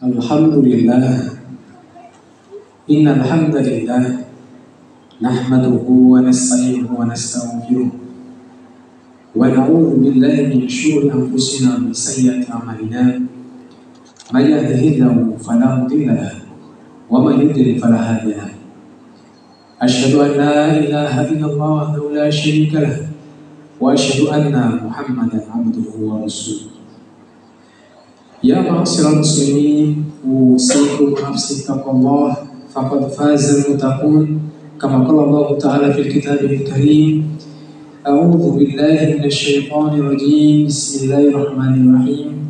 Alhamdulillah, innal hamdalillah nahmaduhu wa nasta'inuhu wa nastaghfiruh wa na'udzu billahi min syururi anfusina wa min sayyiati a'malina. May yahdihillahu fala mudilla lahu wa may yudlil fala hadiya lahu. Asyhadu an la ilaha illallah wahdahu la syarika lahu wa asyhadu anna Muhammadan abduhu wa rasuluh. Ya ma'asyiral muslimin, usikum nafsi taqwallah faqad fazal muttaqun kama qala Allah Ta'ala fil kitabil karim. A'udzu billahi minasy syaithanir rajim. Bismillahirrahmanirrahim.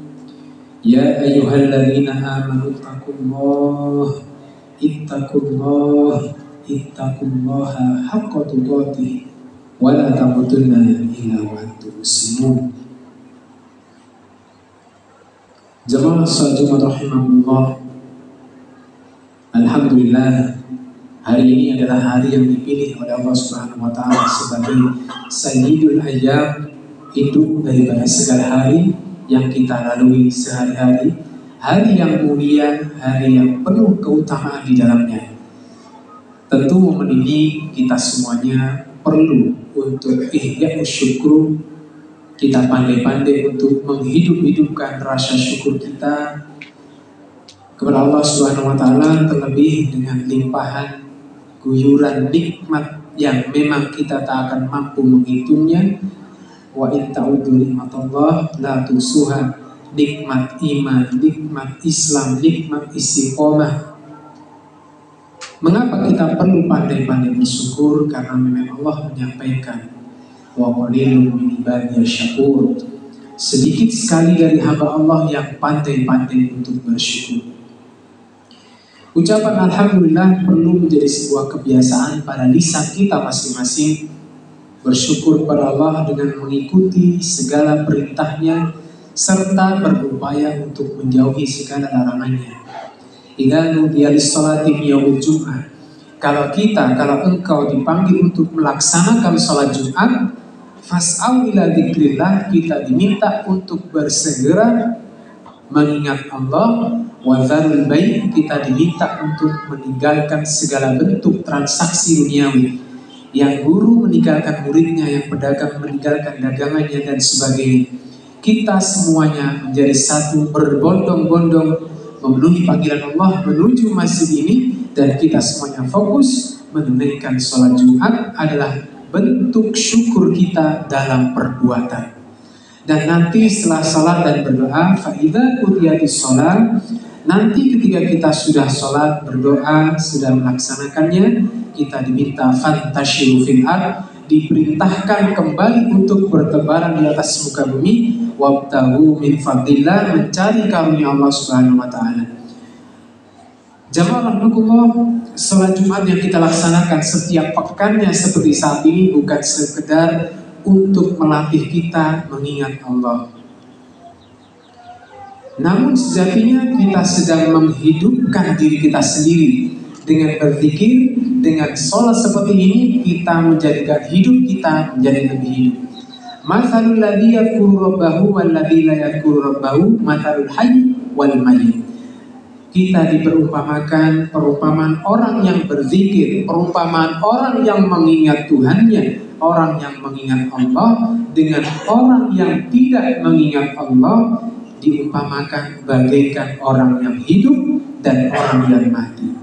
Ya ayyuhalladzina amanu ittaqullaha haqqa tuqatih wa la tamutunna illa wa antum muslimun. Jamaah salat Jumat rahimahullah. Alhamdulillah, hari ini adalah hari yang dipilih oleh Allah Subhanahu wa taala sebagai sayyidul ayyam, induk daripada segala hari yang kita lalui sehari-hari, hari yang mulia, hari yang penuh keutamaan di dalamnya. Tentu momen ini kita semuanya perlu untuk ihya syukur. Kita pandai-pandai untuk menghidup-hidupkan rasa syukur kita kepada Allah Subhanahu wa taala, terlebih dengan limpahan guyuran nikmat yang memang kita tak akan mampu menghitungnya. Wa in ta'udzu nikmatallah la tusuha. Nikmat iman, nikmat Islam, nikmat istiqomah. Mengapa kita perlu pandai-pandai bersyukur? Karena memang Allah menyampaikan, wa qalilun min ibadiyasy syakur. Sedikit sekali dari hamba Allah yang pandai-pandai untuk bersyukur. Ucapan alhamdulillah perlu menjadi sebuah kebiasaan pada lisan kita masing-masing. Bersyukur kepada Allah dengan mengikuti segala perintahnya serta berupaya untuk menjauhi segala larangannya. Idza nudiya lis-sholati yaumil jum'ah. Kalau engkau dipanggil untuk melaksanakan sholat Jumat, fas'au ila dzikrillah, kita diminta untuk bersegera mengingat Allah. Wa dzarul bai', kita diminta untuk meninggalkan segala bentuk transaksi duniawi. Yang guru meninggalkan muridnya, yang pedagang meninggalkan dagangannya dan sebagainya. Kita semuanya menjadi satu, berbondong-bondong memenuhi panggilan Allah menuju masjid ini, dan kita semuanya fokus menunaikan sholat Jumat adalah bentuk syukur kita dalam perbuatan. Dan nanti setelah sholat dan berdoa, fa'idha qudiyatish sholat, nanti ketika kita sudah sholat, berdoa, sudah melaksanakannya, kita diminta fantashiru fil ard, diperintahkan kembali untuk bertebaran di atas muka bumi, wabtahu min fadlillah, mencari karunia Allah Subhanahu wa taala. Jamaah rahmatullah, sholat Jumat yang kita laksanakan setiap pekannya seperti saat ini bukan sekedar untuk melatih kita mengingat Allah. Namun sejatinya kita sedang menghidupkan diri kita sendiri. Dengan berzikir, dengan sholat seperti ini, kita menjadikan hidup kita menjadi lebih hidup. Mathalul ladzi yadhkuru rabbahu wal ladzi la yadhkuru rabbahu mathalul hayy wal mayyit. Kita diperumpamakan perumpamaan orang yang berzikir, perumpamaan orang yang mengingat Tuhannya, orang yang mengingat Allah dengan orang yang tidak mengingat Allah, diumpamakan bagaikan orang yang hidup dan orang yang mati.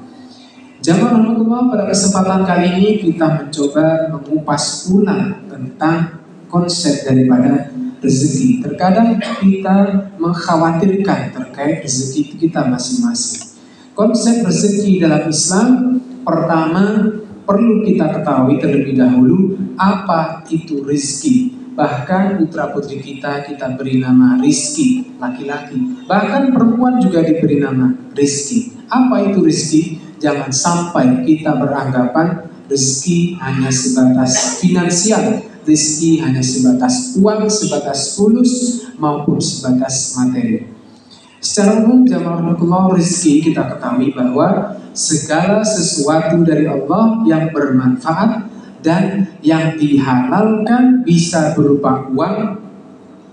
Jamaah rahmatullah, pada kesempatan kali ini kita mencoba mengupas ulang tentang konsep daripada rezeki. Terkadang kita mengkhawatirkan terkait rezeki kita masing-masing. Konsep rezeki dalam Islam, pertama perlu kita ketahui terlebih dahulu apa itu rezeki. Bahkan putra putri kita beri nama Rizki, laki-laki. Bahkan perempuan juga diberi nama Rizki. Apa itu rezeki? Jangan sampai kita beranggapan rezeki hanya sebatas finansial, rezeki hanya sebatas uang, sebatas fulus maupun sebatas materi. Secara umum jamaah rahmatullah, rezeki kita ketahui bahwa segala sesuatu dari Allah yang bermanfaat dan yang dihalalkan, bisa berupa uang,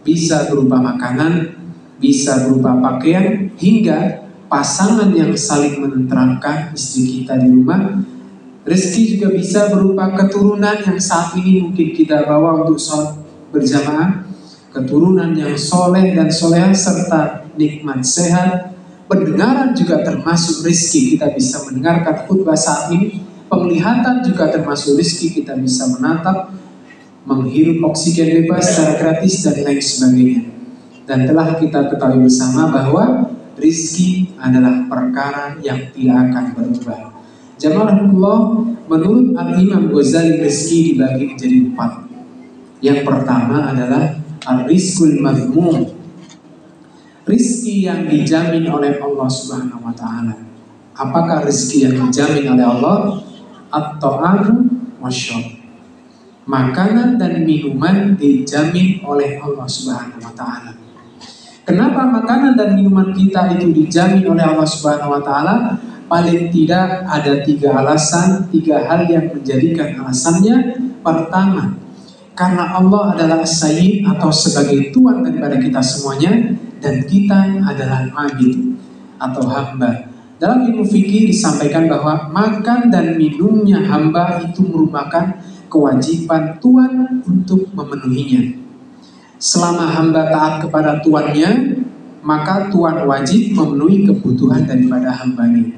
bisa berupa makanan, bisa berupa pakaian, hingga pasangan yang saling menenteramkan istri kita di rumah. Rezeki juga bisa berupa keturunan yang saat ini mungkin kita bawa untuk sholat berjamaah, keturunan yang soleh dan soleha serta nikmat sehat. Pendengaran juga termasuk rezeki, kita bisa mendengarkan khutbah saat ini. Penglihatan juga termasuk rezeki, kita bisa menatap, menghirup oksigen bebas secara gratis dan lain sebagainya. Dan telah kita ketahui bersama bahwa rezeki adalah perkara yang tidak akan berubah. Jamaahullah, menurut Al-Imam Ghazali rezeki dibagi menjadi 4. Yang pertama adalah ar-rizqul madhmum, rezeki yang dijamin oleh Allah Subhanahu wa taala. Apakah rezeki yang dijamin oleh Allah? At-ta'amu wasyarab, makanan dan minuman dijamin oleh Allah Subhanahu wa taala. Kenapa makanan dan minuman kita itu dijamin oleh Allah Subhanahu wa taala? Paling tidak ada 3 alasan, 3 hal yang menjadikan alasannya. Pertama, karena Allah adalah Sayyid atau sebagai Tuhan daripada kita semuanya, dan kita adalah abid atau hamba. Dalam ilmu fikih disampaikan bahwa makan dan minumnya hamba itu merupakan kewajiban Tuhan untuk memenuhinya. Selama hamba taat kepada Tuannya, maka Tuhan wajib memenuhi kebutuhan daripada hambanya.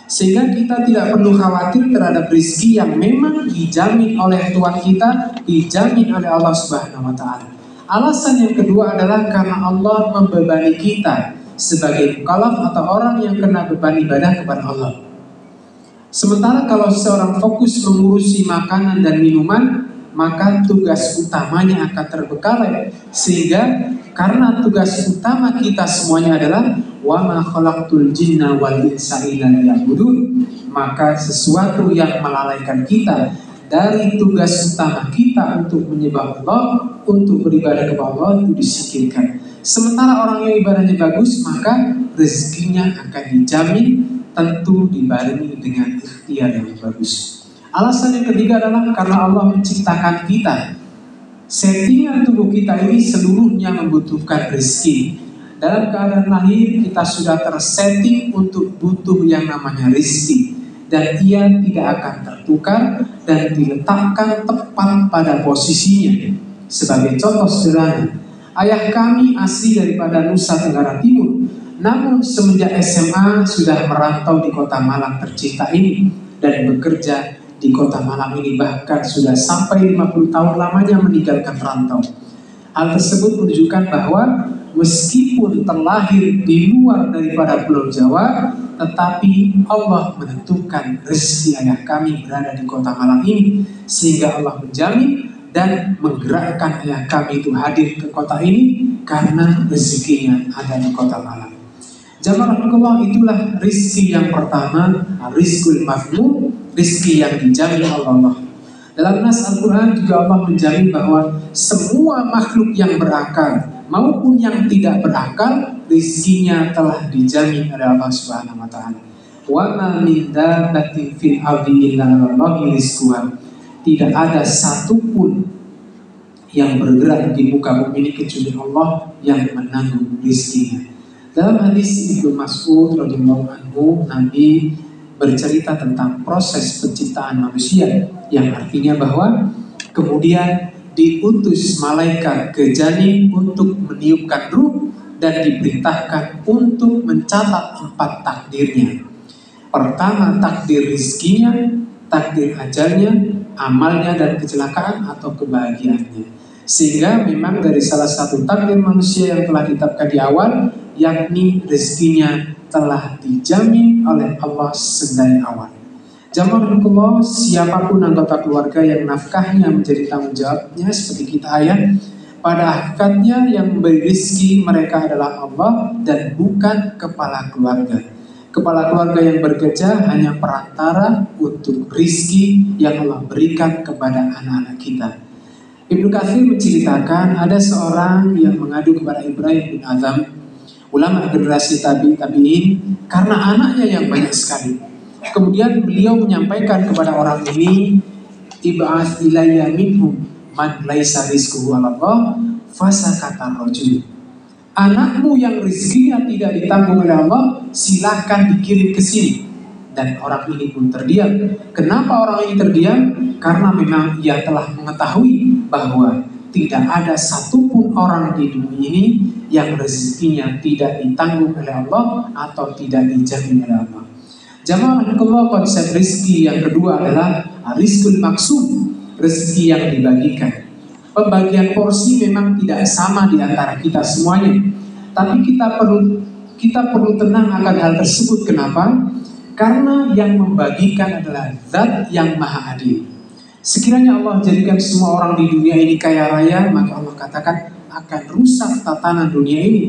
Sehingga kita tidak perlu khawatir terhadap rezeki yang memang dijamin oleh Tuhan kita, dijamin oleh Allah Subhanahu wa taala. Alasan yang kedua adalah karena Allah membebani kita sebagai mukallaf atau orang yang kena beban ibadah kepada Allah. Sementara kalau seorang fokus mengurusi makanan dan minuman, maka tugas utamanya akan terbengkalai. Sehingga karena tugas utama kita semuanya adalah wa ma khalaqtul jinna wal insa illa liya'budun, maka sesuatu yang melalaikan kita dari tugas utama kita untuk menyembah Allah, untuk beribadah kepada Allah, itu disingkirkan. Sementara orang yang ibadahnya bagus, maka rezekinya akan dijamin, tentu dibarengi dengan ikhtiar yang bagus. Alasan yang ketiga adalah karena Allah menciptakan kita. Settingan tubuh kita ini seluruhnya membutuhkan rezeki. Dalam keadaan lahir kita sudah tersetting untuk butuh yang namanya rezeki, dan ia tidak akan tertukar dan diletakkan tepat pada posisinya. Sebagai contoh sederhana, ayah kami asli daripada Nusa Tenggara Timur, namun semenjak SMA sudah merantau di kota Malang tercinta ini dan bekerja di kota Malang ini, bahkan sudah sampai 50 tahun lamanya meninggalkan rantau. Hal tersebut menunjukkan bahwa meskipun terlahir di luar daripada Pulau Jawa, tetapi Allah menentukan rezeki ayah kami berada di kota Malang ini, sehingga Allah menjamin dan menggerakkan ayah kami itu hadir ke kota ini karena rezekinya ada di kota Malang. Jamaah Allah, itulah rezeki yang pertama, rizqul mafhum, rezeki yang dijamin oleh Allah. Dalam nas Al-Quran juga Allah menjamin bahwa semua makhluk yang berakal maupun yang tidak berakal, rezekinya telah dijamin oleh Allah Subhanahu wa taala. Wa ma min dabbatin fil ardi illa 'alallahi rizquha. Tidak ada satupun yang bergerak di muka bumi ini kecuali Allah yang menanggung rezekinya. Dalam hadis Ibnu Mas'ud radhiyallahu anhu, Nabi bercerita tentang proses penciptaan manusia, yang artinya bahwa kemudian diutus malaikat ke janin untuk meniupkan ruh dan diperintahkan untuk mencatat 4 takdirnya. Pertama, takdir rizkinya, takdir ajalnya, amalnya dan kecelakaan atau kebahagiaannya. Sehingga memang dari salah satu takdir manusia yang telah ditetapkan di awal, yakni rezekinya telah dijamin oleh Allah sedari awal. Jamaah Allah, siapapun anggota keluarga yang nafkahnya menjadi tanggung jawabnya seperti kita ayat, pada hakikatnya yang memberi rezeki mereka adalah Allah dan bukan kepala keluarga. Kepala keluarga yang bekerja hanya perantara untuk rezeki yang Allah berikan kepada anak-anak kita. Ibnu Katsir menceritakan ada seorang yang mengadu kepada Ibrahim bin Adham, ulama generasi tabi'in, karena anaknya yang banyak sekali. Kemudian beliau menyampaikan kepada orang ini, ib'ats ilayya minhum man laisa rizquhu 'ala Allah, fasakata rajul. Anakmu yang rezekinya tidak ditanggung oleh Allah, silakan dikirim ke sini. Dan orang ini pun terdiam. Kenapa orang ini terdiam? Karena memang ia telah mengetahui bahwa tidak ada satupun orang di dunia ini yang rezekinya tidak ditanggung oleh Allah atau tidak dijamin oleh Allah. Jamaah rahimakumullah, konsep rezeki yang kedua adalah rizqul maksum, rezeki yang dibagikan. Pembagian porsi memang tidak sama di antara kita semuanya, tapi kita perlu tenang akan hal tersebut. Kenapa? Karena yang membagikan adalah Zat yang Maha Adil. Sekiranya Allah jadikan semua orang di dunia ini kaya raya, maka Allah katakan akan rusak tatanan dunia ini.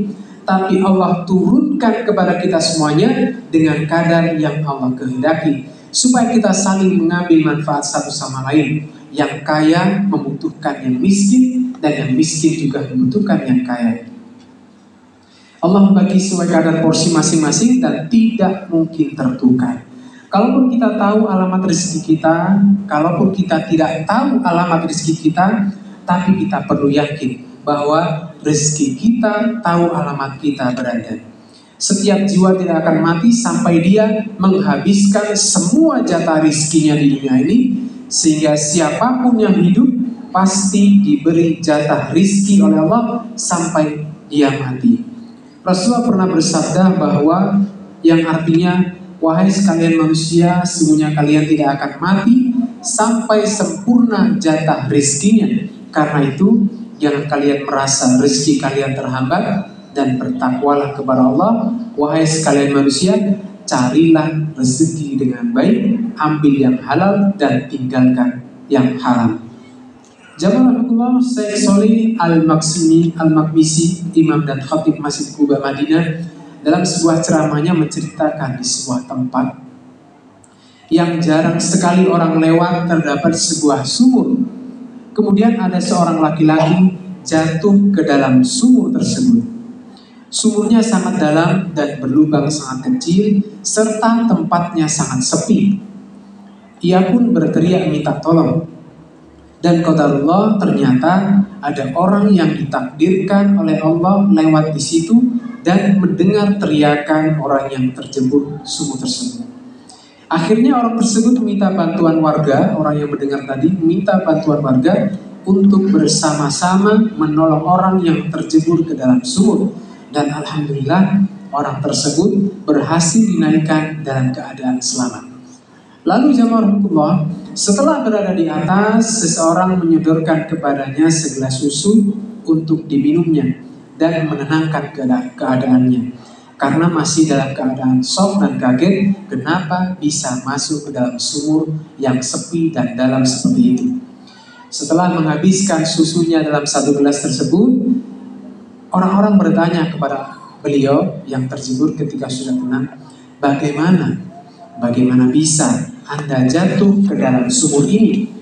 Tapi Allah turunkan kepada kita semuanya dengan kadar yang Allah kehendaki, supaya kita saling mengambil manfaat satu sama lain. Yang kaya membutuhkan yang miskin, dan yang miskin juga membutuhkan yang kaya. Allah membagi sesuai kadar porsi masing-masing dan tidak mungkin tertukar. Kalaupun kita tahu alamat rezeki kita, kalaupun kita tidak tahu alamat rezeki kita, tapi kita perlu yakin bahwa rezeki kita tahu alamat kita berada. Setiap jiwa tidak akan mati sampai dia menghabiskan semua jatah rezekinya di dunia ini, sehingga siapapun yang hidup pasti diberi jatah rezeki oleh Allah sampai dia mati. Rasulullah pernah bersabda bahwa yang artinya, wahai sekalian manusia, sesungguhnya kalian tidak akan mati sampai sempurna jatah rezekinya. Karena itu, jangan kalian merasa rezeki kalian terhambat, dan bertakwalah kepada Allah. Wahai sekalian manusia, carilah rezeki dengan baik, ambil yang halal dan tinggalkan yang haram. Jamaah Allah, Syekh Sholih Al-Makmisi, imam dan khatib Masjid Quba Madinah, dalam sebuah ceramahnya menceritakan di sebuah tempat yang jarang sekali orang lewat terdapat sebuah sumur. Kemudian ada seorang laki-laki jatuh ke dalam sumur tersebut. Sumurnya sangat dalam dan berlubang sangat kecil, serta tempatnya sangat sepi. Ia pun berteriak minta tolong. Dan qadarullah, ternyata ada orang yang ditakdirkan oleh Allah lewat di situ dan mendengar teriakan orang yang terjebur sumur tersebut. Akhirnya orang tersebut meminta bantuan warga, orang yang mendengar tadi meminta bantuan warga untuk bersama-sama menolong orang yang terjebur ke dalam sumur. Dan alhamdulillah orang tersebut berhasil dinaikkan dalam keadaan selamat. Lalu jamaah rahmatullah, setelah berada di atas, seseorang menyodorkan kepadanya segelas susu untuk diminumnya dan menenangkan keadaannya. Karena masih dalam keadaan shock dan kaget, kenapa bisa masuk ke dalam sumur yang sepi dan dalam seperti itu. Setelah menghabiskan susunya dalam satu gelas tersebut, orang-orang bertanya kepada beliau yang terjebur ketika sudah tenang, bagaimana bisa Anda jatuh ke dalam sumur ini?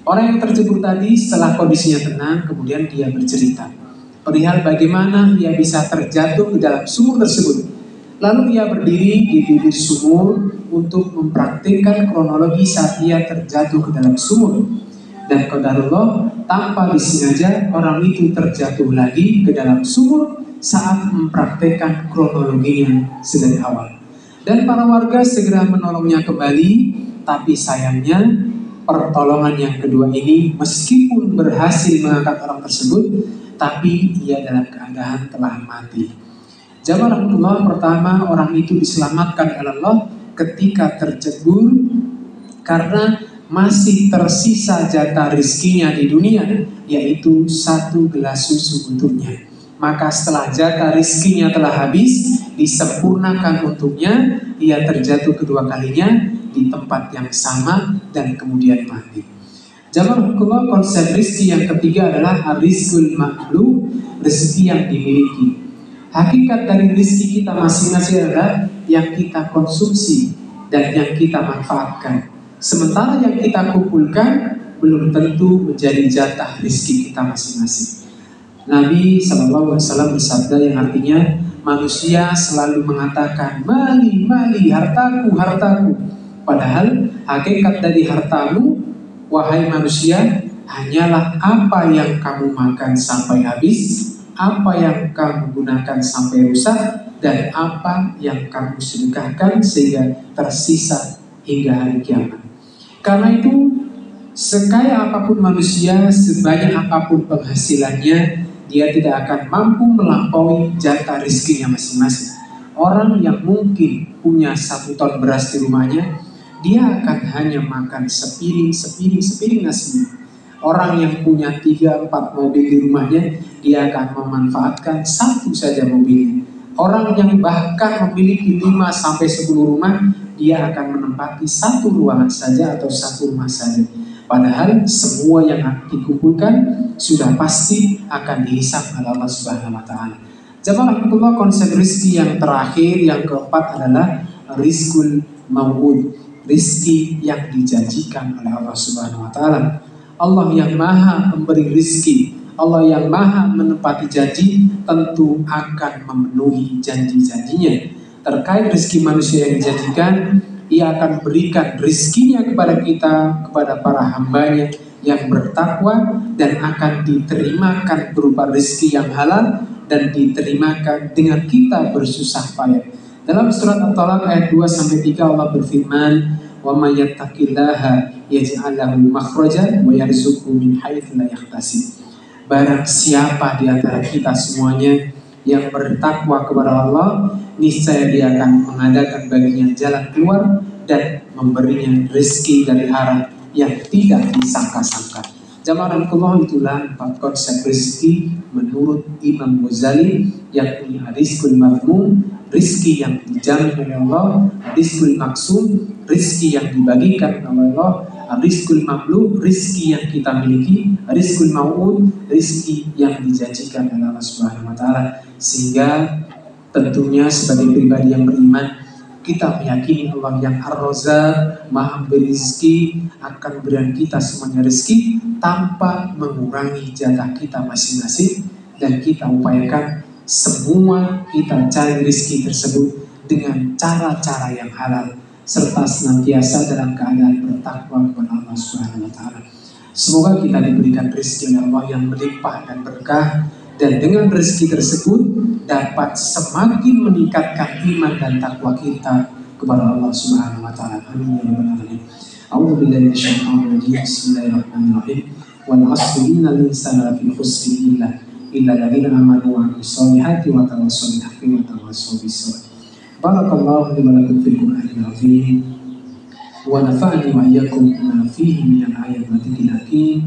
Orang yang terjebur tadi setelah kondisinya tenang, kemudian dia bercerita perihal bagaimana ia bisa terjatuh ke dalam sumur tersebut. Lalu ia berdiri di bibir sumur untuk mempraktikkan kronologi saat ia terjatuh ke dalam sumur. Dan qadarullah, tanpa disengaja orang itu terjatuh lagi ke dalam sumur saat mempraktikkan kronologinya sedari awal. Dan para warga segera menolongnya kembali, tapi sayangnya pertolongan yang kedua ini meskipun berhasil mengangkat orang tersebut, tapi ia dalam keadaan telah mati. Jamaah rahmatullah, pertama orang itu diselamatkan oleh Allah ketika terjebur karena masih tersisa jatah rizkinya di dunia, yaitu satu gelas susu untuknya. Maka setelah jatah rizkinya telah habis, disempurnakan untuknya, ia terjatuh kedua kalinya di tempat yang sama dan kemudian mati. Jamaah hukum, konsep rizki yang ketiga adalah rizqul makhluk, rezeki yang dimiliki. Hakikat dari rizki kita masing-masing adalah yang kita konsumsi dan yang kita manfaatkan. Sementara yang kita kumpulkan belum tentu menjadi jatah rizki kita masing-masing. Nabi SAW bersabda yang artinya manusia selalu mengatakan mali, hartaku, hartaku. Padahal hakikat dari hartamu, wahai manusia, hanyalah apa yang kamu makan sampai habis, apa yang kamu gunakan sampai rusak dan apa yang kamu sedekahkan sehingga tersisa hingga hari kiamat. Karena itu, sekaya apapun manusia, sebanyak apapun penghasilannya, dia tidak akan mampu melampaui jatah rezekinya masing-masing. Orang yang mungkin punya 1 ton beras di rumahnya, dia akan hanya makan sepiring nasi. Orang yang punya 3-4 mobil di rumahnya, dia akan memanfaatkan 1 saja mobilnya. Orang yang bahkan memiliki 5-10 rumah, dia akan menempati 1 ruangan saja atau 1 rumah saja. Padahal semua yang dikumpulkan sudah pasti akan dihisab oleh Allah Subhanahu wa Ta'ala. Jamaah rahmatullah, konsep rizki yang terakhir, yang keempat adalah rizkul maw'ud, rizki yang dijanjikan oleh Allah Subhanahu wa Ta'ala. Allah yang maha memberi rizki, Allah yang maha menepati janji, tentu akan memenuhi janji-janjinya. Terkait rizki manusia yang dijanjikan, Ia akan berikan rizkinya kepada kita, kepada para hambanya yang bertakwa, dan akan diterimakan berupa rizki yang halal dan diterimakan dengan kita bersusah payah. Dalam surat At-Talaq ayat 2-3 Allah berfirman, "Wa may yattaqillaha yaj'al lahu makhrajan wa yarzuqhu min haitsu la yahtasib." Barang siapa di antara kita semuanya yang bertakwa kepada Allah, niscaya Dia akan mengadakan baginya jalan keluar dan memberinya rezeki dari arah yang tidak disangka-sangka. Jamaah rahmatullah, itulah 4 konsep rezeki menurut Imam Ghazali, yakni rizqul madhmum, rezeki yang dijamin oleh Allah, rizqul maksum, rezeki yang dibagikan oleh Allah, rizqul mamlu, rezeki yang kita miliki, rizqul mau'ud, rezeki yang dijanjikan oleh Allah Subhanahu wa Ta'ala. Sehingga tentunya sebagai pribadi yang beriman, kita meyakini Allah yang Ar-Razzaq, maha memberi rezeki, akan memberikan kita semuanya rezeki tanpa mengurangi jatah kita masing-masing, dan kita upayakan semua kita cari rezeki tersebut dengan cara-cara yang halal, serta senantiasa dalam keadaan bertakwa kepada Allah Subhanahu wa Ta'ala. Semoga kita diberikan rezeki oleh Allah yang melimpah dan berkah, dan dengan rezeki tersebut dapat semakin meningkatkan iman dan takwa kita kepada Allah Subhanahu wa Ta'ala. Amin ya rabbal alamin. A'udzu billahi minasyaitonir rajim. Bismillahirrahmanirrahim. Wal 'asri innal insana lafi khusr illa alladziina aamanu wa 'amilus shalihati wa tawassaw bil haqqi wa tawassaw bis sabr. Barakallahu li wa lakum fil Qur'anil 'azim wa nafa'ani wa iyyakum bima fihi minal ayatil wa dhikril hakim.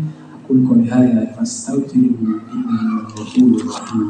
Qul qawli hadza fastaghfiruhu innahu ghafurur rahim.